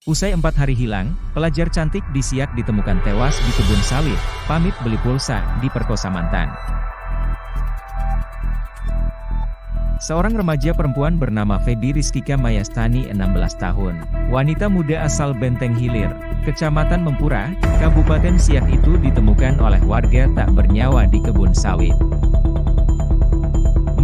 Usai 4 hari hilang, pelajar cantik di Siak ditemukan tewas di kebun sawit, pamit beli pulsa, diperkosa mantan. Seorang remaja perempuan bernama Feby Rizkika Mayastani 16 tahun, wanita muda asal Benteng Hilir, Kecamatan Mempura, Kabupaten Siak itu ditemukan oleh warga tak bernyawa di kebun sawit.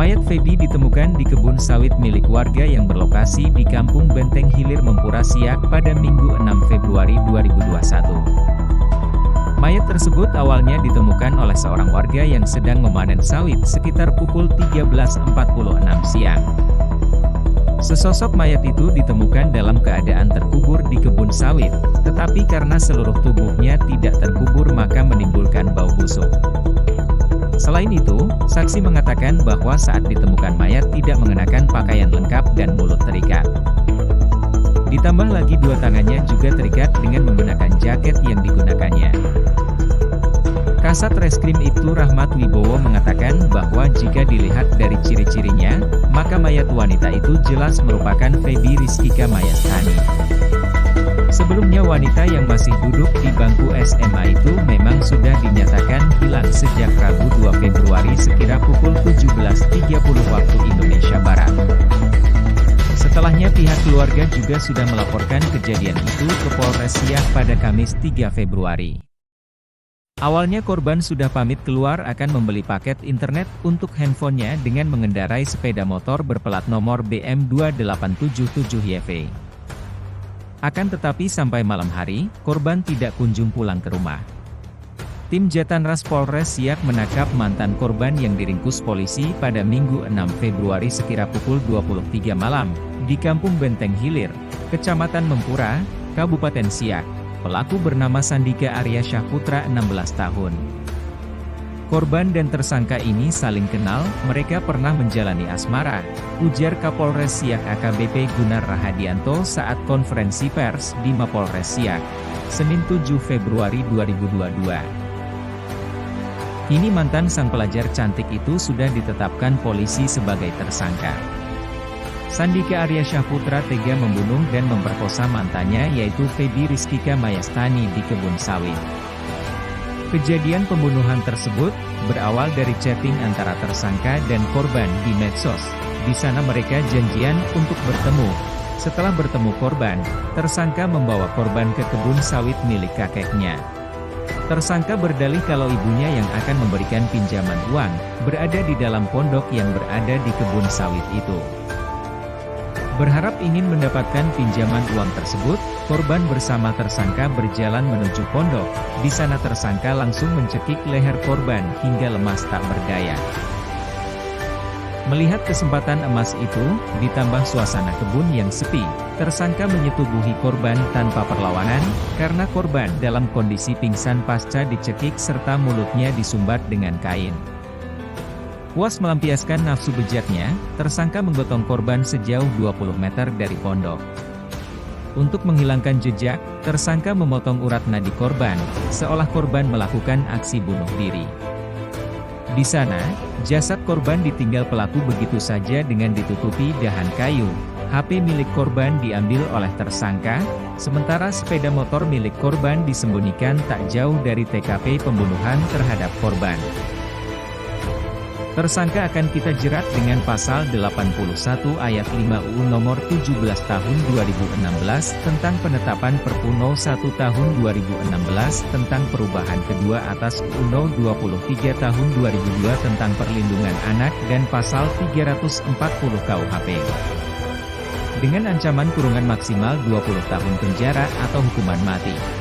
Mayat Feby ditemukan di kebun sawit milik warga yang berlokasi di Kampung Benteng Hilir Mempura Siak pada Minggu 6 Februari 2021. Mayat tersebut awalnya ditemukan oleh seorang warga yang sedang memanen sawit sekitar pukul 13.46 siang. Sesosok mayat itu ditemukan dalam keadaan terkubur di kebun sawit, tetapi karena seluruh tubuhnya tidak terkubur maka menimbulkan bau busuk. Selain itu, saksi mengatakan bahwa saat ditemukan mayat tidak mengenakan pakaian lengkap dan mulut terikat. Ditambah lagi dua tangannya juga terikat dengan menggunakan jaket yang digunakannya. Kasat Reskrim Ibtu Rahmat Wibowo mengatakan bahwa jika dilihat dari ciri-cirinya, maka mayat wanita itu jelas merupakan Feby Rizkika Mayastani. Sebelumnya wanita yang masih duduk di bangku SMA itu memang sudah dinyatakan hilang sejak Rabu 2 Februari sekira pukul 17.30 waktu Indonesia Barat. Setelahnya pihak keluarga juga sudah melaporkan kejadian itu ke Polres Siak pada Kamis 3 Februari. Awalnya korban sudah pamit keluar akan membeli paket internet untuk handphonenya dengan mengendarai sepeda motor berplat nomor BM2877YV. Akan tetapi sampai malam hari, korban tidak kunjung pulang ke rumah. Tim Jatanras Polres Siak menangkap mantan korban yang diringkus polisi pada Minggu 6 Februari sekira pukul 23 malam, di Kampung Benteng Hilir, Kecamatan Mempura, Kabupaten Siak. Pelaku bernama Sandika Arya Syahputra 16 tahun. Korban dan tersangka ini saling kenal, mereka pernah menjalani asmara, ujar Kapolres Siak AKBP Gunar Rahadianto saat konferensi pers di Mapolres Siak, Senin 7 Februari 2022. Kini mantan sang pelajar cantik itu sudah ditetapkan polisi sebagai tersangka. Sandika Arya Syahputra tega membunuh dan memperkosa mantannya yaitu Feby Rizkika Mayastani di kebun sawit. Kejadian pembunuhan tersebut berawal dari chatting antara tersangka dan korban di medsos. Di sana mereka janjian untuk bertemu. Setelah bertemu korban, tersangka membawa korban ke kebun sawit milik kakeknya. Tersangka berdalih kalau ibunya yang akan memberikan pinjaman uang, berada di dalam pondok yang berada di kebun sawit itu. Berharap ingin mendapatkan pinjaman uang tersebut, korban bersama tersangka berjalan menuju pondok. Di sana tersangka langsung mencekik leher korban hingga lemas tak berdaya. Melihat kesempatan emas itu, ditambah suasana kebun yang sepi, tersangka menyetubuhi korban tanpa perlawanan, karena korban dalam kondisi pingsan pasca dicekik serta mulutnya disumbat dengan kain. Puas melampiaskan nafsu bejatnya, tersangka menggotong korban sejauh 20 meter dari pondok. Untuk menghilangkan jejak, tersangka memotong urat nadi korban, seolah korban melakukan aksi bunuh diri. Di sana, jasad korban ditinggal pelaku begitu saja dengan ditutupi dahan kayu. HP milik korban diambil oleh tersangka, sementara sepeda motor milik korban disembunyikan tak jauh dari TKP pembunuhan terhadap korban. Tersangka akan kita jerat dengan pasal 81 ayat 5 UU nomor 17 tahun 2016 tentang penetapan Perpu No. 1 tahun 2016 tentang perubahan kedua atas UU No. 23 tahun 2002 tentang perlindungan anak dan pasal 340 KUHP. Dengan ancaman kurungan maksimal 20 tahun penjara atau hukuman mati.